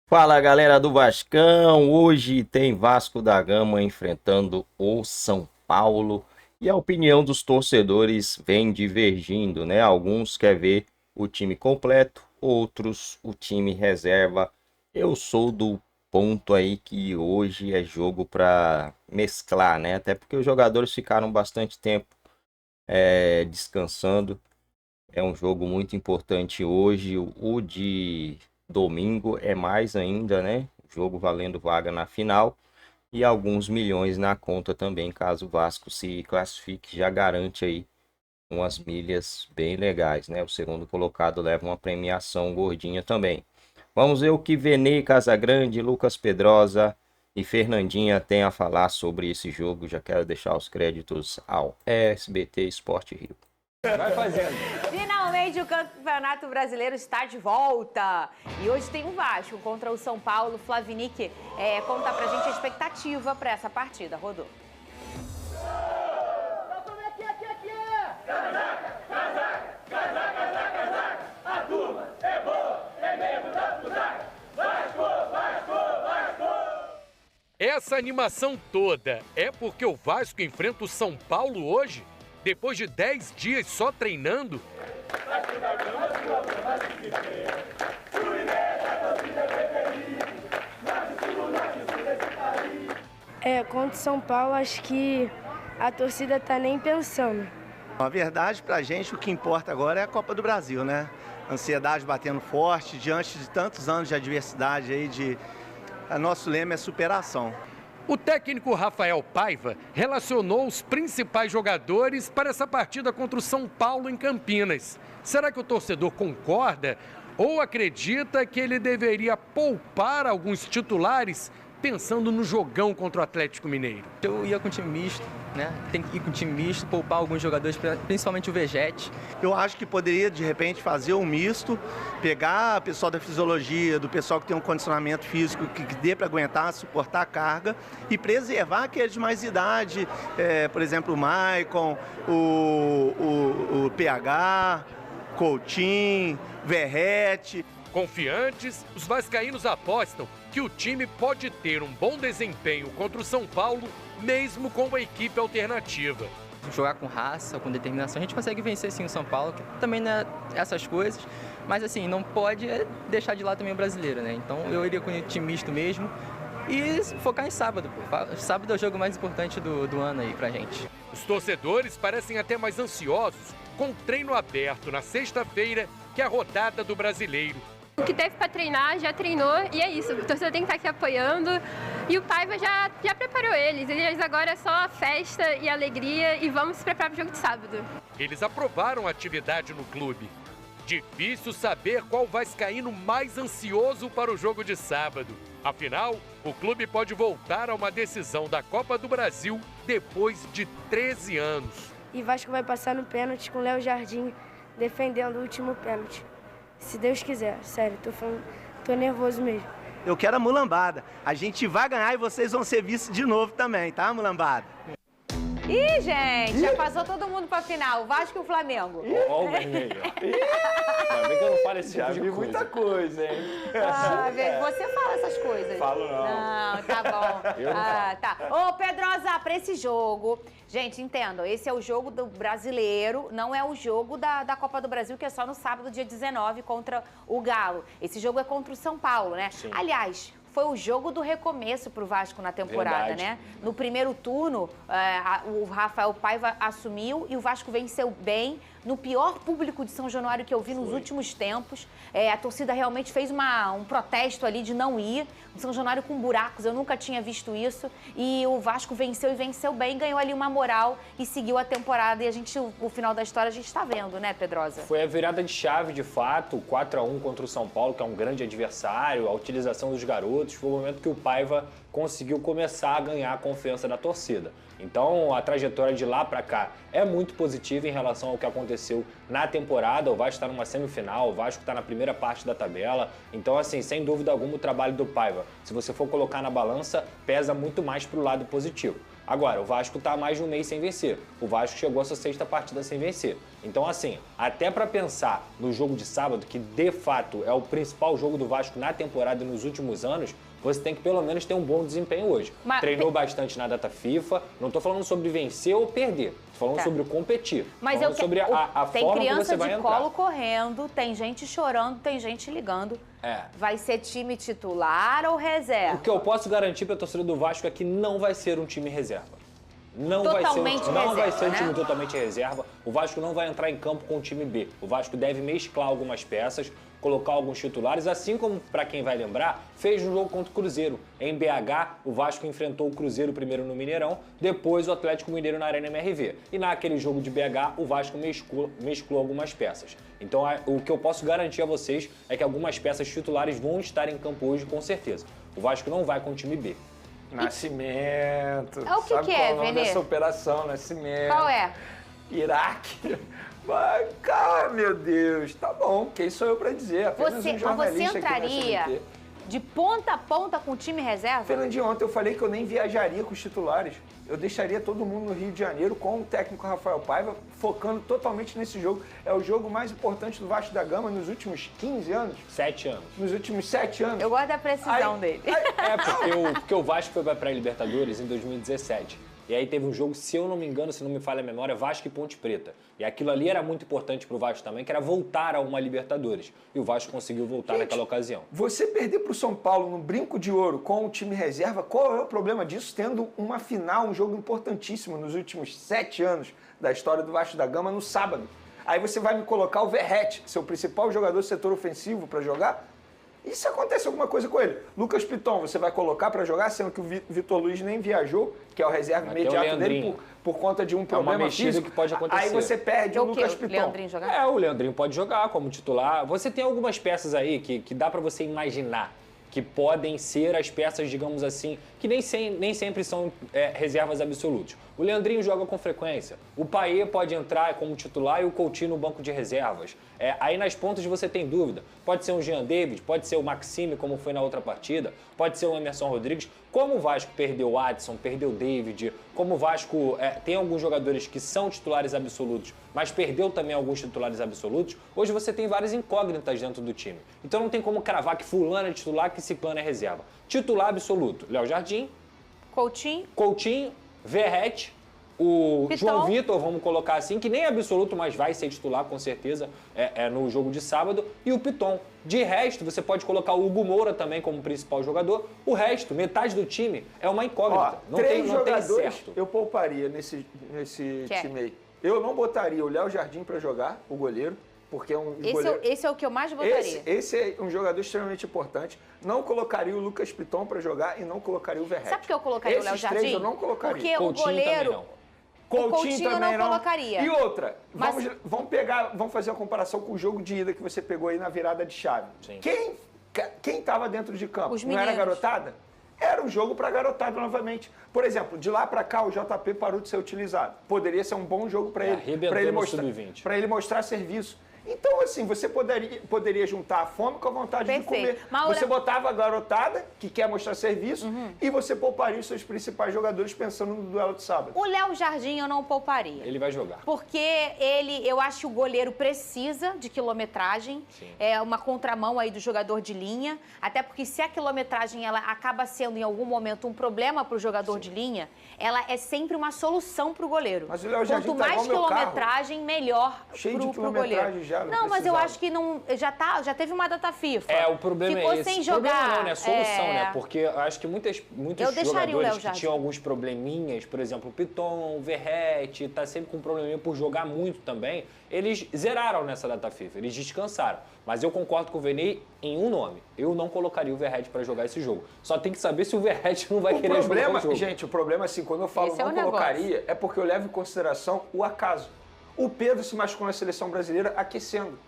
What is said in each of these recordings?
Fala galera do Vascão, hoje tem Vasco da Gama enfrentando o São Paulo e a opinião dos torcedores vem divergindo, né? Alguns querem ver o time completo, outros o time reserva. Eu sou do ponto aí que hoje é jogo para mesclar, né? Até porque os jogadores ficaram bastante tempo descansando. É um jogo muito importante hoje. O de domingo é mais ainda, né? Jogo valendo vaga na final e alguns milhões na conta também, caso o Vasco se classifique, já garante aí umas milhas bem legais, né? O segundo colocado leva uma premiação gordinha também. Vamos ver o que Vene Casagrande, Lucas Pedrosa e Fernandinha têm a falar sobre esse jogo. Já quero deixar os créditos ao SBT Sport Rio. Vai fazendo. Finalmente o Campeonato Brasileiro está de volta. E hoje tem o Vasco contra o São Paulo. Flavinic, conta pra gente a expectativa para essa partida. Rodou. A turma é boa, é mesmo da Fusac. Vasco, Vasco, Vasco. Essa animação toda é porque o Vasco enfrenta o São Paulo hoje? Depois de 10 dias só treinando? Contra o São Paulo, acho que a torcida tá nem pensando. A verdade, pra gente, o que importa agora é a Copa do Brasil, né? Ansiedade batendo forte, diante de tantos anos de adversidade aí, nosso lema é superação. O técnico Rafael Paiva relacionou os principais jogadores para essa partida contra o São Paulo em Campinas. Será que o torcedor concorda ou acredita que ele deveria poupar alguns titulares pensando no jogão contra o Atlético Mineiro? Eu ia com time misto, né? Tem que ir com time misto, poupar alguns jogadores, principalmente o Vegete. Eu acho que poderia, de repente, fazer um misto, pegar o pessoal da fisiologia, do pessoal que tem um condicionamento físico que dê para aguentar, suportar a carga e preservar aqueles de mais idade, por exemplo, o Maicon, o PH, Coutinho, Verrete. Confiantes, os vascaínos apostam que o time pode ter um bom desempenho contra o São Paulo, mesmo com uma equipe alternativa. Jogar com raça, com determinação, a gente consegue vencer sim o São Paulo, que também não é essas coisas, mas assim, não pode deixar de lado também o brasileiro, né? Então eu iria com o time misto mesmo e focar em sábado, pô. Sábado é o jogo mais importante do ano aí pra gente. Os torcedores parecem até mais ansiosos com o treino aberto na sexta-feira que a rodada do Brasileiro. O que teve para treinar, já treinou e é isso. O torcedor tem que estar aqui apoiando e o Paiva já preparou eles. Eles agora é só festa e alegria e vamos se preparar para o jogo de sábado. Eles aprovaram a atividade no clube. Difícil saber qual vascaíno mais ansioso para o jogo de sábado. Afinal, o clube pode voltar a uma decisão da Copa do Brasil depois de 13 anos. E Vasco vai passar no pênalti com o Léo Jardim defendendo o último pênalti. Se Deus quiser, sério, tô nervoso mesmo. Eu quero a mulambada. A gente vai ganhar e vocês vão ser vice de novo também, tá, mulambada? Ih, gente, já passou todo mundo pra final. Vasco e o Flamengo. Ó o vermelho. Ainda bem que eu não falo esse tipo de coisa. Muita coisa, hein? Ah, você fala essas coisas. Falo não. Não, tá bom. Eu não falo. Tá. Ô, Pedrosa, pra esse jogo, gente, entendam, esse é o jogo do brasileiro, não é o jogo da Copa do Brasil, que é só no sábado, dia 19, contra o Galo. Esse jogo é contra o São Paulo, né? Sim. Aliás, foi o jogo do recomeço pro Vasco na temporada, Verdade. né? No primeiro turno, o Rafael Paiva assumiu e o Vasco venceu bem. No pior público de São Januário que eu vi nos últimos tempos. A torcida realmente fez um protesto ali de não ir. O São Januário com buracos, eu nunca tinha visto isso. E o Vasco venceu e venceu bem, ganhou ali uma moral e seguiu a temporada. E o final da história a gente está vendo, né, Pedrosa? Foi a virada de chave, de fato, 4-1 contra o São Paulo, que é um grande adversário, a utilização dos garotos. Foi o momento que o Paiva conseguiu começar a ganhar a confiança da torcida. Então, a trajetória de lá para cá é muito positiva em relação ao que aconteceu na temporada. O Vasco está numa semifinal, o Vasco está na primeira parte da tabela. Então, assim, sem dúvida alguma, o trabalho do Paiva, se você for colocar na balança, pesa muito mais para o lado positivo. Agora, o Vasco está há mais de um mês sem vencer. O Vasco chegou à sua sexta partida sem vencer. Então, assim, até para pensar no jogo de sábado, que de fato é o principal jogo do Vasco na temporada e nos últimos anos, você tem que pelo menos ter um bom desempenho hoje. Treinou bastante na data FIFA, não tô falando sobre vencer ou perder, tô falando sobre competir. Mas sobre a tem forma criança que você vai de entrar. colo correndo, tem gente chorando, tem gente ligando. Vai ser time titular ou reserva? O que eu posso garantir para a torcida do Vasco é que não vai ser um time reserva. Não Totalmente vai ser um reserva, time né? totalmente reserva. O Vasco não vai entrar em campo com o time B. O Vasco deve mesclar algumas peças, colocar alguns titulares, assim como, para quem vai lembrar, fez no jogo contra o Cruzeiro. Em BH, o Vasco enfrentou o Cruzeiro primeiro no Mineirão, depois o Atlético Mineiro na Arena MRV. E naquele jogo de BH, o Vasco mesclou algumas peças. Então, o que eu posso garantir a vocês é que algumas peças titulares vão estar em campo hoje, com certeza. O Vasco não vai com o time B. Nascimento. É o que Sabe que qual é, o nome Vene? dessa operação? Nascimento. Qual é? Iraque. Calma, meu Deus. Tá bom, quem sou eu pra dizer? Apenas Você, um mas você jornalista aqui na entraria SBT. de ponta a ponta com o time reserva? Fernandinho, ontem eu falei que eu nem viajaria com os titulares. Eu deixaria todo mundo no Rio de Janeiro com o técnico Rafael Paiva, focando totalmente nesse jogo. É o jogo mais importante do Vasco da Gama nos últimos 15 anos. 7 anos. Nos últimos 7 anos. Eu gosto da precisão dele. Porque o Vasco foi para a pré-Libertadores em 2017. E aí teve um jogo, se eu não me engano, se não me falha a memória, Vasco e Ponte Preta. E aquilo ali era muito importante pro Vasco também, que era voltar a uma Libertadores. E o Vasco conseguiu voltar naquela ocasião. Você perder pro São Paulo no brinco de ouro com o time reserva, qual é o problema disso? Tendo uma final, um jogo importantíssimo nos últimos 7 anos da história do Vasco da Gama no sábado. Aí você vai me colocar o Verratti, seu principal jogador do setor ofensivo, para jogar? E se acontece alguma coisa com ele? Lucas Piton, você vai colocar para jogar, sendo que o Vitor Luiz nem viajou, que é o reserva imediato dele, por conta de um problema físico. Que pode acontecer. Aí você perde o Lucas Piton. Leandrinho jogar? O Leandrinho pode jogar como titular. Você tem algumas peças aí que dá para você imaginar que podem ser as peças, digamos assim, que nem sempre são reservas absolutas. O Leandrinho joga com frequência. O Paê pode entrar como titular e o Coutinho no banco de reservas. Aí nas pontas você tem dúvida. Pode ser um Jean David, pode ser o Maxime, como foi na outra partida, pode ser o Emerson Rodrigues. Como o Vasco perdeu o Adson, perdeu o David, como o Vasco tem alguns jogadores que são titulares absolutos, mas perdeu também alguns titulares absolutos, hoje você tem várias incógnitas dentro do time. Então não tem como cravar que fulano é titular, que ciclano é reserva. Titular absoluto, Léo Jardim, Coutinho, Verratti, o Piton. João Vitor, vamos colocar assim, que nem é absoluto, mas vai ser titular com certeza no jogo de sábado, e o Piton. De resto, você pode colocar o Hugo Moura também como principal jogador. O resto, metade do time, é uma incógnita. Não tem jogadores certo. eu pouparia nesse time aí. Eu não botaria o Léo Jardim para jogar, o goleiro, porque é um goleiro... Esse é o que eu mais botaria. Esse é um jogador extremamente importante. Não colocaria o Lucas Piton para jogar e não colocaria o Verratti. Sabe por que eu colocaria o Léo Jardim? Três eu não colocaria. Porque Coutinho o goleiro... também não. Coutinho também não colocaria. E outra, Mas... vamos fazer a comparação com o jogo de ida que você pegou aí na virada de chave. Sim. Quem estava dentro de campo? Os não era meninos. garotada? Era um jogo para garotada novamente. Por exemplo, de lá para cá o JP parou de ser utilizado. Poderia ser um bom jogo para arrebentou ele mostrar serviço. Então, assim, você poderia juntar a fome com a vontade de comer. Maura... Você botava a garotada, que quer mostrar serviço, e você pouparia os seus principais jogadores pensando no duelo de sábado. O Léo Jardim eu não pouparia. Ele vai jogar. Porque eu acho que o goleiro precisa de quilometragem. Sim. É uma contramão aí do jogador de linha. Até porque se a quilometragem ela acaba sendo em algum momento um problema para o jogador de linha, ela é sempre uma solução para o goleiro. Mas o Léo Jardim Quanto tá mais igual meu quilometragem, melhor cheio de pro goleiro. quilometragem já. Não, mas eu acho que não, já teve uma data FIFA. O problema Ficou é esse. sem jogar. Problema não, né? Solução, né? Porque eu acho que muitos jogadores que tinham alguns probleminhas, por exemplo, o Piton, o Verratti, tá sempre com um probleminha por jogar muito também, eles zeraram nessa data FIFA, eles descansaram. Mas eu concordo com o Vene em um nome. Eu não colocaria o Verratti para jogar esse jogo. Só tem que saber se o Verratti não vai querer jogar o jogo. Gente, o problema, assim, quando eu falo não colocaria, é porque eu levo em consideração o acaso. O Pedro se machucou na seleção brasileira aquecendo.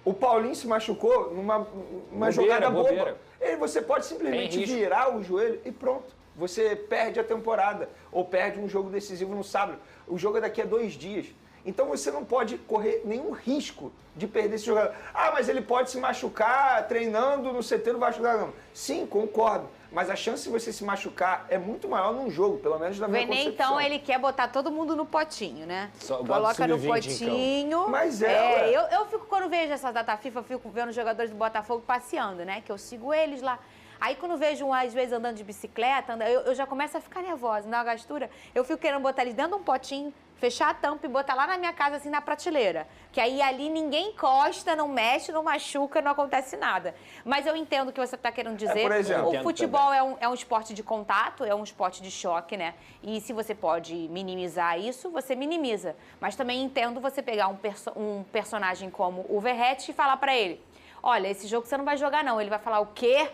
O Paulinho se machucou numa jogada boba. Você pode simplesmente virar o joelho e pronto. Você perde a temporada ou perde um jogo decisivo no sábado. O jogo é daqui a 2 dias. Então você não pode correr nenhum risco de perder esse jogador. Ah, mas ele pode se machucar treinando no CT do Vasco da Gama. Sim, concordo. Mas a chance de você se machucar é muito maior num jogo, pelo menos na minha concepção. Então, ele quer botar todo mundo no potinho, né? Bota Coloca no sub-20 em potinho. Mas ué. Eu fico, quando vejo essa data FIFA, eu fico vendo os jogadores do Botafogo passeando, né? Que eu sigo eles lá. Aí, quando vejo um, às vezes, andando de bicicleta, eu já começo a ficar nervosa, me dá uma gastura. Eu fico querendo botar eles dentro de um potinho, fechar a tampa e botar lá na minha casa, assim, na prateleira. Que aí, ali, ninguém encosta, não mexe, não machuca, não acontece nada. Mas eu entendo o que você está querendo dizer. Por exemplo, o futebol é um esporte de contato, é um esporte de choque, né? E se você pode minimizar isso, você minimiza. Mas também entendo você pegar um personagem como o Verratti e falar para ele, olha, esse jogo você não vai jogar, não. Ele vai falar o quê?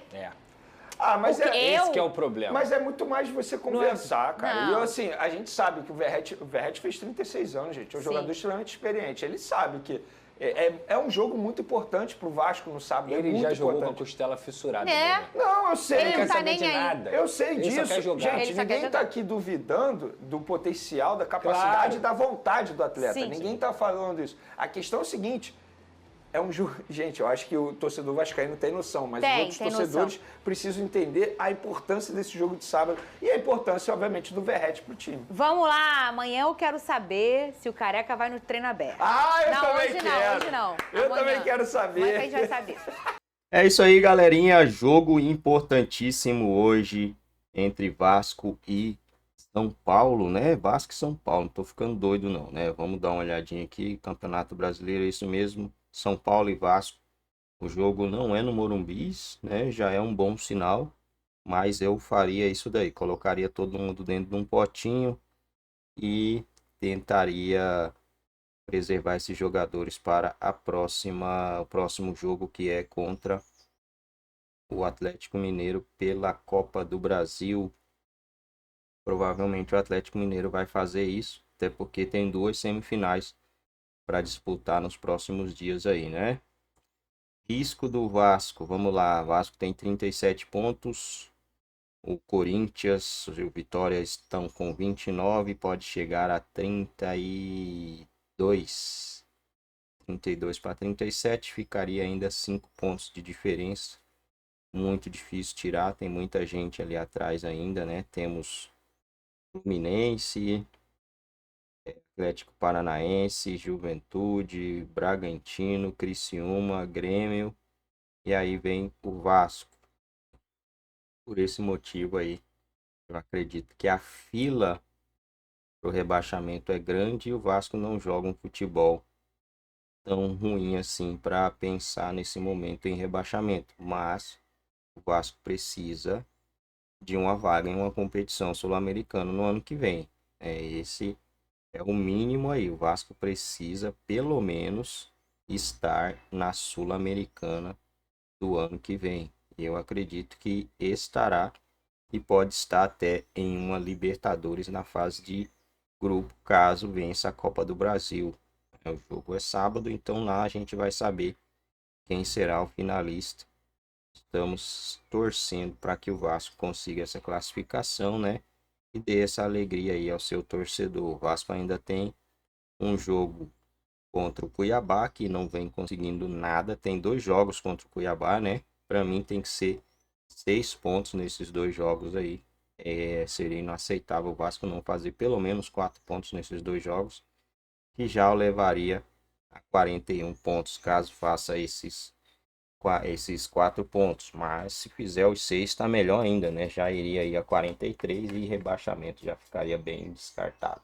Ah, mas esse que é o problema. Mas é muito mais você conversar, cara. Não. E assim, a gente sabe que o Verratti fez 36 anos, gente. É um jogador extremamente experiente. Ele sabe que é um jogo muito importante pro Vasco no sábado. Ele já jogou com a costela fissurada. Não, eu sei. Ele não tá nem aí. Nada. Eu sei Ele disso. só quer jogar. Gente, ninguém tá aqui duvidando do potencial, da capacidade e da vontade do atleta. Sim. Ninguém tá falando isso. A questão é o seguinte. É um jogo. Gente, eu acho que o torcedor vascaíno tem noção, mas os outros torcedores precisam entender a importância desse jogo de sábado e a importância, obviamente, do Verratti pro time. Vamos lá, amanhã eu quero saber se o Careca vai no treino aberto. Ah, eu também hoje quero. Hoje não. Eu também quero saber. Amanhã que a gente vai saber. É isso aí, galerinha. Jogo importantíssimo hoje entre Vasco e São Paulo, né? Vasco e São Paulo. Não tô ficando doido, não, né? Vamos dar uma olhadinha aqui. Campeonato Brasileiro, é isso mesmo. São Paulo e Vasco. O jogo não é no Morumbi, né? Já é um bom sinal. Mas eu faria isso daí. Colocaria todo mundo dentro de um potinho e tentaria preservar esses jogadores para o próximo jogo, que é contra o Atlético Mineiro pela Copa do Brasil. Provavelmente o Atlético Mineiro vai fazer isso, até porque tem 2 semifinais para disputar nos próximos dias aí, né? Risco do Vasco, vamos lá. Vasco tem 37 pontos. O Corinthians e o Vitória estão com 29, pode chegar a 32 para 37, ficaria ainda 5 pontos de diferença. Muito difícil tirar, tem muita gente ali atrás ainda, né? Temos Fluminense, Atlético Paranaense, Juventude, Bragantino, Criciúma, Grêmio, e aí vem o Vasco. Por esse motivo aí, eu acredito que a fila para o rebaixamento é grande e o Vasco não joga um futebol tão ruim assim para pensar nesse momento em rebaixamento. Mas o Vasco precisa de uma vaga em uma competição sul-americana no ano que vem. Esse é o mínimo aí. O Vasco precisa pelo menos estar na Sul-Americana do ano que vem. Eu acredito que estará e pode estar até em uma Libertadores na fase de grupo, caso vença a Copa do Brasil. O jogo é sábado, então lá a gente vai saber quem será o finalista. Estamos torcendo para que o Vasco consiga essa classificação, né? E dê essa alegria aí ao seu torcedor. O Vasco ainda tem um jogo contra o Cuiabá, que não vem conseguindo nada. Tem 2 jogos contra o Cuiabá, né? Para mim tem que ser 6 pontos nesses 2 jogos aí. Seria inaceitável o Vasco não fazer pelo menos 4 pontos nesses 2 jogos, que já o levaria a 41 pontos, caso faça esses 4 pontos. Mas se fizer os 6, está melhor ainda, né? Já iria aí a 43 e rebaixamento já ficaria bem descartado.